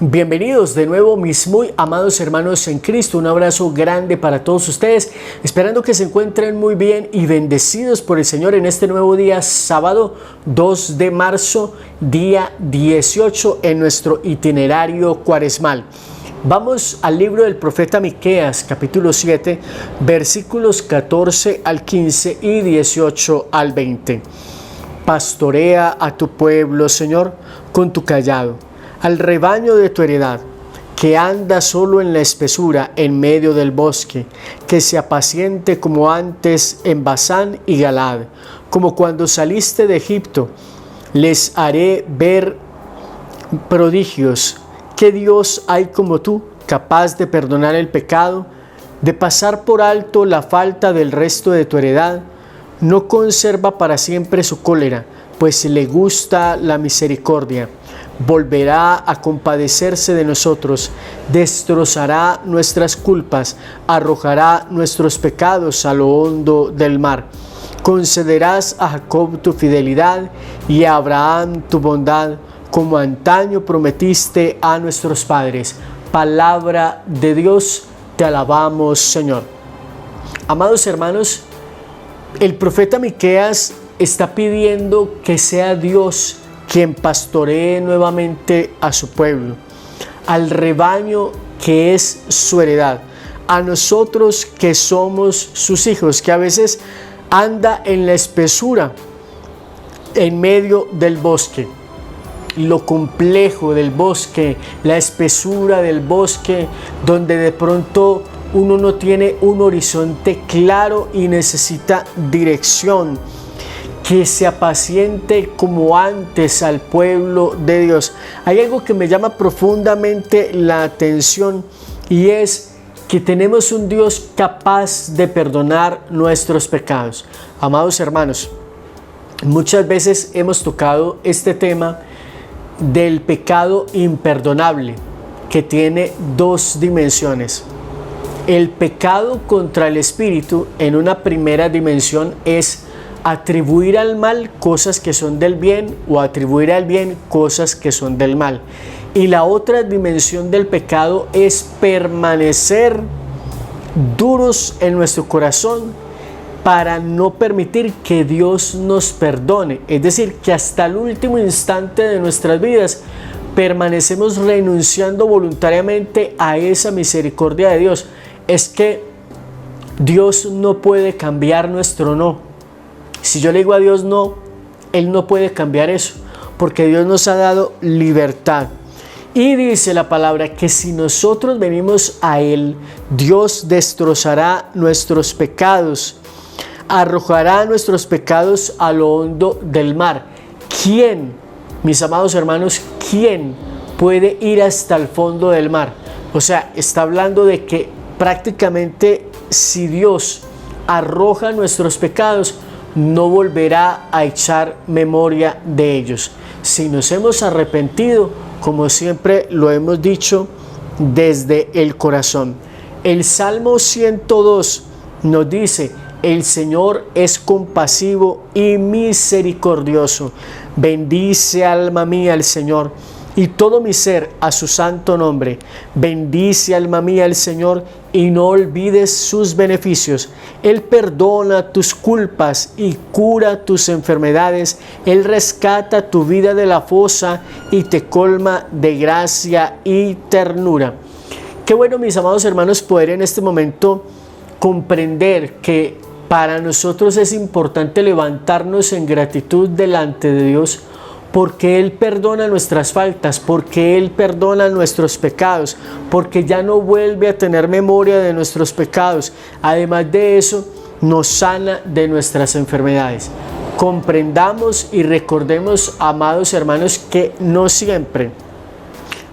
Bienvenidos de nuevo mis muy amados hermanos en Cristo, un abrazo grande para todos ustedes, esperando que se encuentren muy bien y bendecidos por el Señor en este nuevo día, sábado 2 de marzo, día 18 en nuestro itinerario cuaresmal. Vamos al libro del profeta Miqueas, capítulo 7, versículos 14 al 15 y 18 al 20. Pastorea a tu pueblo, Señor, con tu cayado, al rebaño de tu heredad, que anda solo en la espesura en medio del bosque, que se apaciente como antes en Basán y Galaad, como cuando saliste de Egipto. Les haré ver prodigios. ¿Qué Dios hay como tú, capaz de perdonar el pecado, de pasar por alto la falta del resto de tu heredad? No conserva para siempre su cólera, pues le gusta la misericordia. Volverá a compadecerse de nosotros, destrozará nuestras culpas, arrojará nuestros pecados a lo hondo del mar. Concederás a Jacob tu fidelidad y a Abraham tu bondad, como antaño prometiste a nuestros padres. Palabra de Dios, te alabamos, Señor. Amados hermanos, el profeta Miqueas está pidiendo que sea Dios quien pastoree nuevamente a su pueblo, al rebaño que es su heredad, a nosotros que somos sus hijos, que a veces anda en la espesura, en medio del bosque. Lo complejo del bosque, la espesura del bosque, donde de pronto uno no tiene un horizonte claro y necesita dirección. Que se apaciente como antes al pueblo de Dios. Hay algo que me llama profundamente la atención y es que tenemos un Dios capaz de perdonar nuestros pecados. Amados hermanos, muchas veces hemos tocado este tema del pecado imperdonable, que tiene dos dimensiones. El pecado contra el espíritu, en una primera dimensión, es atribuir al mal cosas que son del bien o atribuir al bien cosas que son del mal. Y la otra dimensión del pecado es permanecer duros en nuestro corazón para no permitir que Dios nos perdone. Es decir, que hasta el último instante de nuestras vidas permanecemos renunciando voluntariamente a esa misericordia de Dios. Es que Dios no puede cambiar nuestro no. Si yo le digo a Dios no, Él no puede cambiar eso, porque Dios nos ha dado libertad. Y dice la palabra que si nosotros venimos a Él, Dios destrozará nuestros pecados, arrojará nuestros pecados a lo hondo del mar. ¿Quién, mis amados hermanos, quién puede ir hasta el fondo del mar? O sea, está hablando de que prácticamente si Dios arroja nuestros pecados, no volverá a echar memoria de ellos. Si nos hemos arrepentido, como siempre lo hemos dicho, desde el corazón. El Salmo 102 nos dice: el Señor es compasivo y misericordioso. Bendice, alma mía, al Señor, y todo mi ser a su santo nombre. Bendice, alma mía, al Señor, y no olvides sus beneficios. Él perdona tus culpas y cura tus enfermedades. Él rescata tu vida de la fosa y te colma de gracia y ternura. Qué bueno, mis amados hermanos, poder en este momento comprender que para nosotros es importante levantarnos en gratitud delante de Dios, porque Él perdona nuestras faltas, porque Él perdona nuestros pecados, porque ya no vuelve a tener memoria de nuestros pecados. Además de eso, nos sana de nuestras enfermedades. Comprendamos y recordemos, amados hermanos, que no siempre,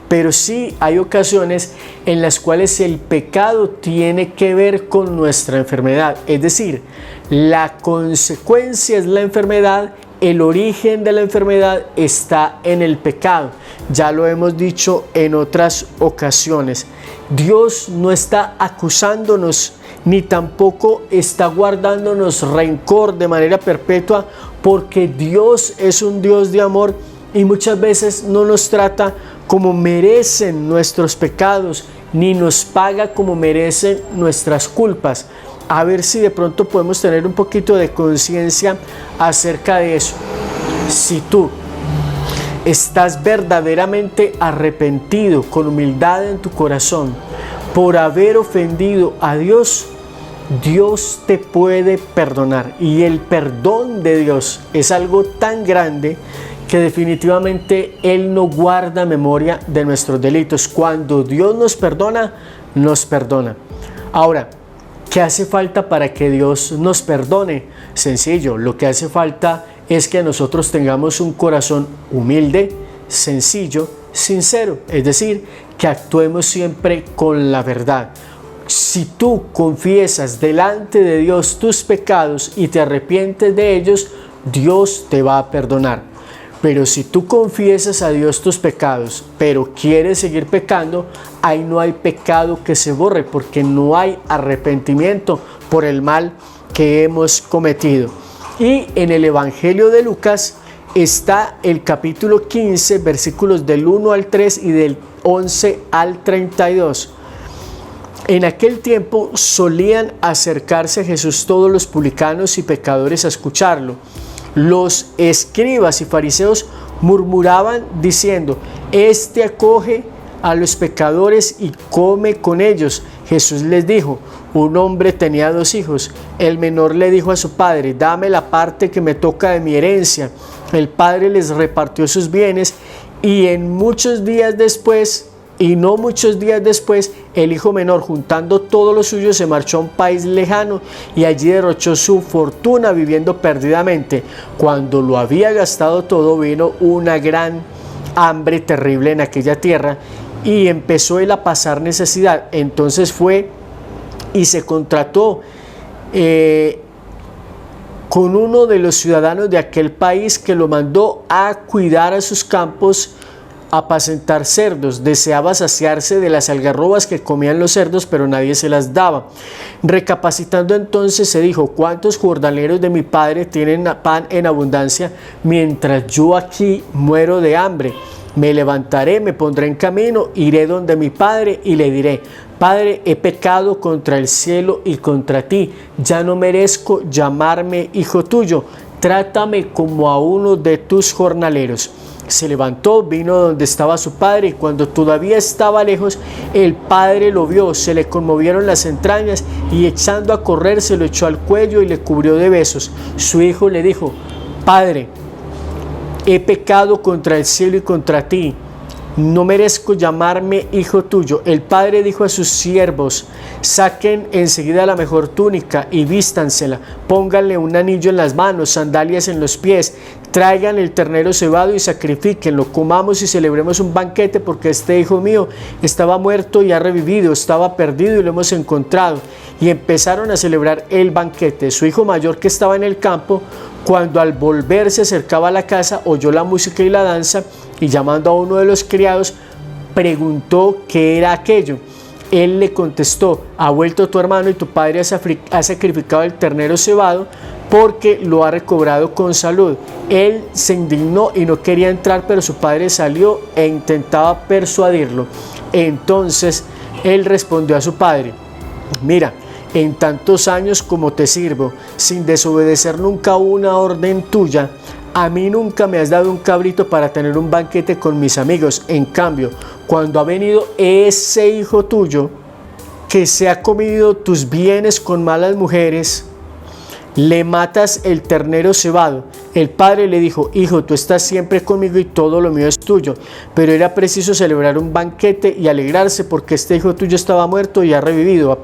pero sí hay ocasiones en las cuales el pecado tiene que ver con nuestra enfermedad. Es decir, la consecuencia es la enfermedad. El origen de la enfermedad está en el pecado. Ya lo hemos dicho en otras ocasiones. Dios no está acusándonos, ni tampoco está guardándonos rencor de manera perpetua, porque Dios es un Dios de amor y muchas veces no nos trata como merecen nuestros pecados, ni nos paga como merecen nuestras culpas. A ver si de pronto podemos tener un poquito de conciencia acerca de eso. Si tú estás verdaderamente arrepentido, con humildad en tu corazón, por haber ofendido a Dios, Dios te puede perdonar. Y el perdón de Dios es algo tan grande que definitivamente Él no guarda memoria de nuestros delitos. Cuando Dios nos perdona, nos perdona. Ahora, ¿qué hace falta para que Dios nos perdone? Sencillo, lo que hace falta es que nosotros tengamos un corazón humilde, sencillo, sincero. Es decir, que actuemos siempre con la verdad. Si tú confiesas delante de Dios tus pecados y te arrepientes de ellos, Dios te va a perdonar. Pero si tú confiesas a Dios tus pecados, pero quieres seguir pecando, ahí no hay pecado que se borre, porque no hay arrepentimiento por el mal que hemos cometido. Y en el Evangelio de Lucas está el capítulo 15, versículos del 1 al 3 y del 11 al 32. En aquel tiempo solían acercarse a Jesús todos los publicanos y pecadores a escucharlo. Los escribas y fariseos murmuraban diciendo: Este acoge a los pecadores y come con ellos. Jesús les dijo: un hombre tenía 2 hijos. El menor le dijo a su padre: dame la parte que me toca de mi herencia. El padre les repartió sus bienes y no muchos días después, el hijo menor, juntando todo lo suyo, se marchó a un país lejano y allí derrochó su fortuna viviendo perdidamente. Cuando lo había gastado todo, vino una gran hambre terrible en aquella tierra y empezó él a pasar necesidad. Entonces fue y se contrató con uno de los ciudadanos de aquel país, que lo mandó a cuidar a sus campos, a apacentar cerdos. Deseaba saciarse de las algarrobas que comían los cerdos, pero nadie se las daba. Recapacitando entonces se dijo: ¿cuántos jornaleros de mi padre tienen pan en abundancia, mientras yo aquí muero de hambre? Me levantaré, me pondré en camino, iré donde mi padre y le diré: Padre, he pecado contra el cielo y contra ti, ya no merezco llamarme hijo tuyo, trátame como a uno de tus jornaleros. Se levantó, vino donde estaba su padre, y cuando todavía estaba lejos, el padre lo vio, se le conmovieron las entrañas, y echando a correr se lo echó al cuello y le cubrió de besos. Su hijo le dijo: Padre, he pecado contra el cielo y contra ti, no merezco llamarme hijo tuyo. El padre dijo a sus siervos: saquen enseguida la mejor túnica y vístansela, pónganle un anillo en las manos, sandalias en los pies, traigan el ternero cebado y sacrifíquenlo, comamos y celebremos un banquete, porque este hijo mío estaba muerto y ha revivido, estaba perdido y lo hemos encontrado. Y empezaron a celebrar el banquete. Su hijo mayor, que estaba en el campo, cuando al volver se acercaba a la casa, oyó la música y la danza, y llamando a uno de los criados, preguntó qué era aquello. Él le contestó: ha vuelto tu hermano y tu padre ha sacrificado el ternero cebado, porque lo ha recobrado con salud. Él se indignó y no quería entrar, pero su padre salió e intentaba persuadirlo. Entonces él respondió a su padre: mira, en tantos años como te sirvo, sin desobedecer nunca una orden tuya, a mí nunca me has dado un cabrito para tener un banquete con mis amigos. En cambio, cuando ha venido ese hijo tuyo, que se ha comido tus bienes con malas mujeres, le matas el ternero cebado. El padre le dijo: hijo, tú estás siempre conmigo y todo lo mío es tuyo, pero era preciso celebrar un banquete y alegrarse, porque este hijo tuyo estaba muerto y ha revivido,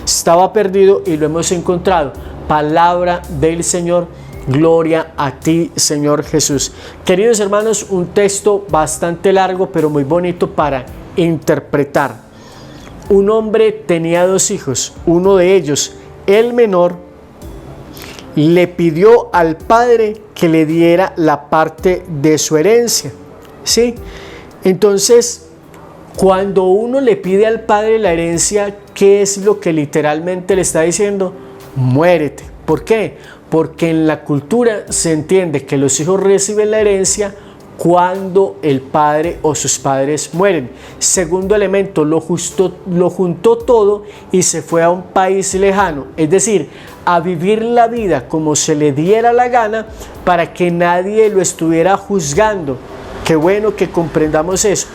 estaba perdido y lo hemos encontrado. Palabra del Señor. Gloria a ti, Señor Jesús. Queridos hermanos, un texto bastante largo, pero muy bonito para interpretar. Un hombre tenía 2 hijos. Uno de ellos, el menor, le pidió al padre que le diera la parte de su herencia. ¿Sí? Entonces, cuando uno le pide al padre la herencia, ¿qué es lo que literalmente le está diciendo? Muérete. ¿Por qué? Porque en la cultura se entiende que los hijos reciben la herencia cuando el padre o sus padres mueren. Segundo elemento, lo juntó todo y se fue a un país lejano, es decir, a vivir la vida como se le diera la gana para que nadie lo estuviera juzgando. Qué bueno que comprendamos eso.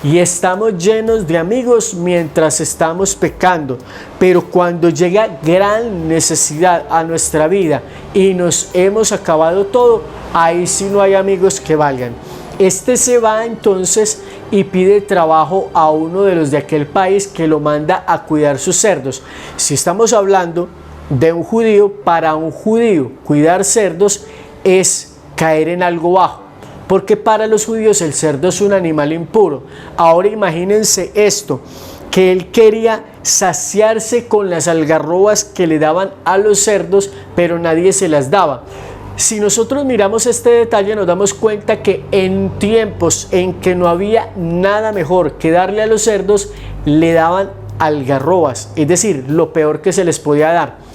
Y estamos llenos de amigos mientras estamos pecando, pero cuando llega gran necesidad a nuestra vida y nos hemos acabado todo, ahí sí no hay amigos que valgan. Este se va entonces y pide trabajo a uno de los de aquel país que lo manda a cuidar sus cerdos. Si estamos hablando de un judío, para un judío cuidar cerdos es caer en algo bajo, porque para los judíos el cerdo es un animal impuro. Ahora imagínense esto, que él quería saciarse con las algarrobas que le daban a los cerdos, pero nadie se las daba. Si nosotros miramos este detalle, nos damos cuenta que en tiempos en que no había nada mejor que darle a los cerdos, le daban algarrobas, es decir, lo peor que se les podía dar.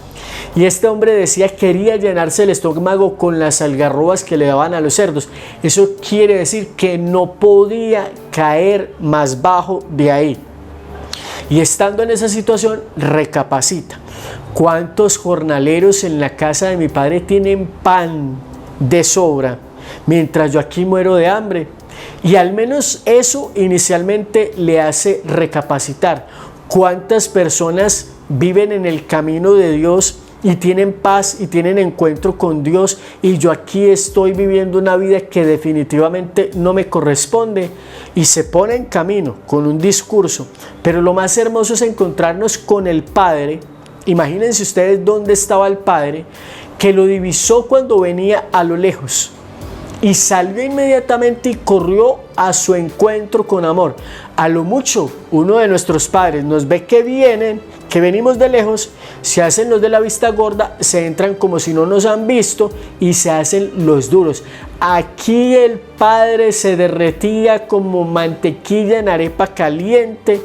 Y este hombre decía que quería llenarse el estómago con las algarrobas que le daban a los cerdos. Eso quiere decir que no podía caer más bajo de ahí. Y estando en esa situación, recapacita. ¿Cuántos jornaleros en la casa de mi padre tienen pan de sobra, mientras yo aquí muero de hambre? Y al menos eso inicialmente le hace recapacitar. ¿Cuántas personas viven en el camino de Dios y tienen paz y tienen encuentro con Dios, y yo aquí estoy viviendo una vida que definitivamente no me corresponde? Y se pone en camino con un discurso, pero lo más hermoso es encontrarnos con el Padre. Imagínense ustedes dónde estaba el Padre, que lo divisó cuando venía a lo lejos y salió inmediatamente y corrió a su encuentro con amor. A lo mucho, uno de nuestros padres nos ve que vienen, que venimos de lejos, se hacen los de la vista gorda, se entran como si no nos han visto y se hacen los duros. Aquí el Padre se derretía como mantequilla en arepa caliente,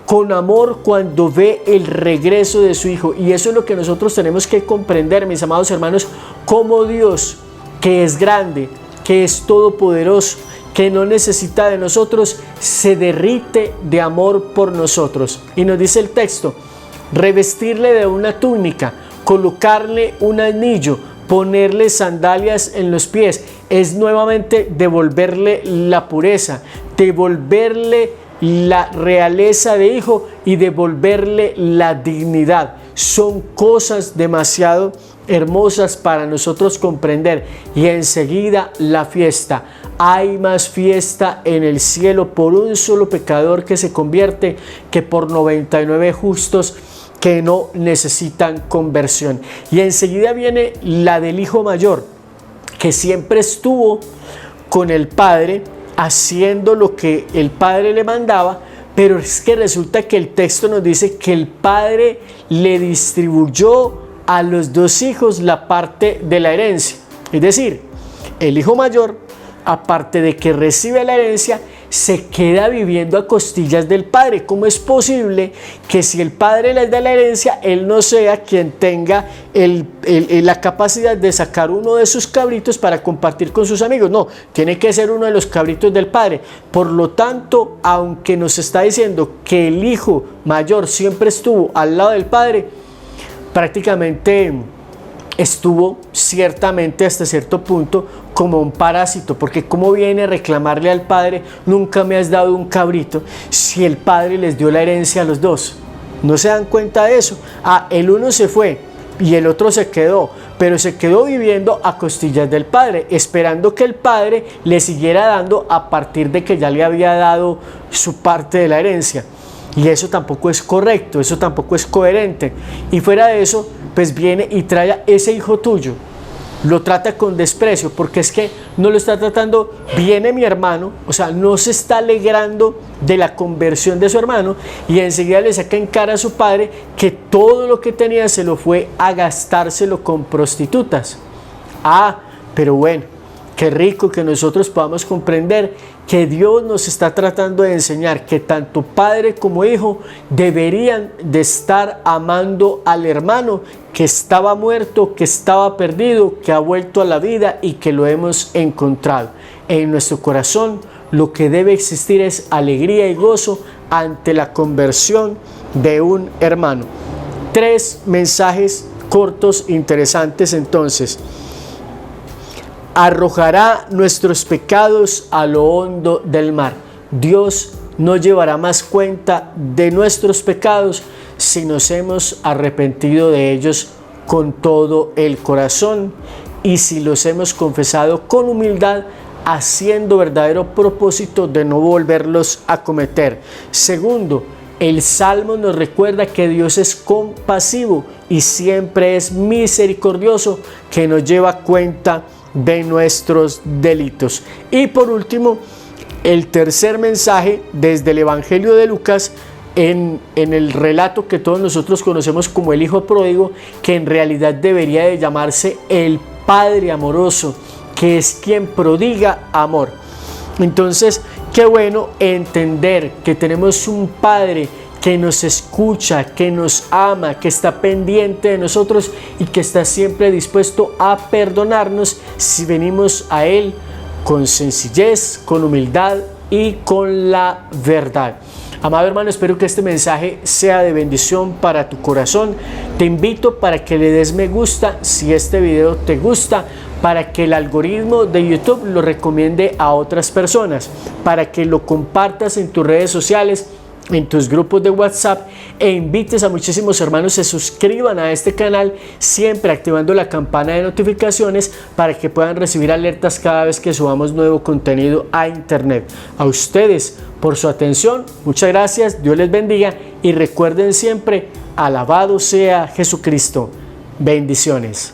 con amor, cuando ve el regreso de su Hijo. Y eso es lo que nosotros tenemos que comprender, mis amados hermanos, como Dios, que es grande, que es todopoderoso, que no necesita de nosotros, se derrite de amor por nosotros. Y nos dice el texto: revestirle de una túnica, colocarle un anillo, ponerle sandalias en los pies, es nuevamente devolverle la pureza, devolverle la realeza de hijo y devolverle la dignidad. Son cosas demasiado hermosas para nosotros comprender. Y enseguida la fiesta. Hay más fiesta en el cielo por un solo pecador que se convierte que por 99 justos que no necesitan conversión. Y enseguida viene la del hijo mayor, que siempre estuvo con el Padre, haciendo lo que el Padre le mandaba, pero es que resulta que el texto nos dice que el Padre le distribuyó a los dos hijos la parte de la herencia. Es decir, el hijo mayor, aparte de que recibe la herencia, se queda viviendo a costillas del Padre. ¿Cómo es posible que si el Padre les da la herencia, él no sea quien tenga la capacidad de sacar uno de sus cabritos para compartir con sus amigos? No, tiene que ser uno de los cabritos del Padre. Por lo tanto, aunque nos está diciendo que el hijo mayor siempre estuvo al lado del Padre, prácticamente estuvo ciertamente hasta cierto punto como un parásito, porque ¿cómo viene a reclamarle al Padre: nunca me has dado un cabrito, si el Padre les dio la herencia a los dos? ¿No se dan cuenta de eso? El uno se fue y el otro se quedó, pero se quedó viviendo a costillas del Padre, esperando que el Padre le siguiera dando a partir de que ya le había dado su parte de la herencia. Y eso tampoco es correcto, eso tampoco es coherente. Y fuera de eso, pues viene y trae a ese hijo tuyo, lo trata con desprecio, porque es que no lo está tratando. Viene mi hermano, o sea, no se está alegrando de la conversión de su hermano, y enseguida le saca en cara a su padre que todo lo que tenía se lo fue a gastárselo con prostitutas. Pero bueno, qué rico que nosotros podamos comprender que Dios nos está tratando de enseñar que tanto padre como hijo deberían de estar amando al hermano que estaba muerto, que estaba perdido, que ha vuelto a la vida y que lo hemos encontrado. En nuestro corazón lo que debe existir es alegría y gozo ante la conversión de un hermano. 3 mensajes cortos, interesantes entonces. Arrojará nuestros pecados a lo hondo del mar. Dios no llevará más cuenta de nuestros pecados si nos hemos arrepentido de ellos con todo el corazón y si los hemos confesado con humildad, haciendo verdadero propósito de no volverlos a cometer. Segundo, el Salmo nos recuerda que Dios es compasivo y siempre es misericordioso, que nos lleva cuenta de nuestros delitos. Y por último, el tercer mensaje desde el Evangelio de Lucas, en el relato que todos nosotros conocemos como el Hijo Pródigo, que en realidad debería de llamarse el Padre Amoroso, que es quien prodiga amor. Entonces, qué bueno entender que tenemos un Padre que nos escucha, que nos ama, que está pendiente de nosotros y que está siempre dispuesto a perdonarnos si venimos a Él con sencillez, con humildad y con la verdad. Amado hermano, espero que este mensaje sea de bendición para tu corazón. Te invito para que le des me gusta si este video te gusta, para que el algoritmo de YouTube lo recomiende a otras personas, para que lo compartas en tus redes sociales, en tus grupos de WhatsApp, e invites a muchísimos hermanos se suscriban a este canal, siempre activando la campana de notificaciones para que puedan recibir alertas cada vez que subamos nuevo contenido a internet. A ustedes por su atención, muchas gracias, Dios les bendiga y recuerden siempre, alabado sea Jesucristo. Bendiciones.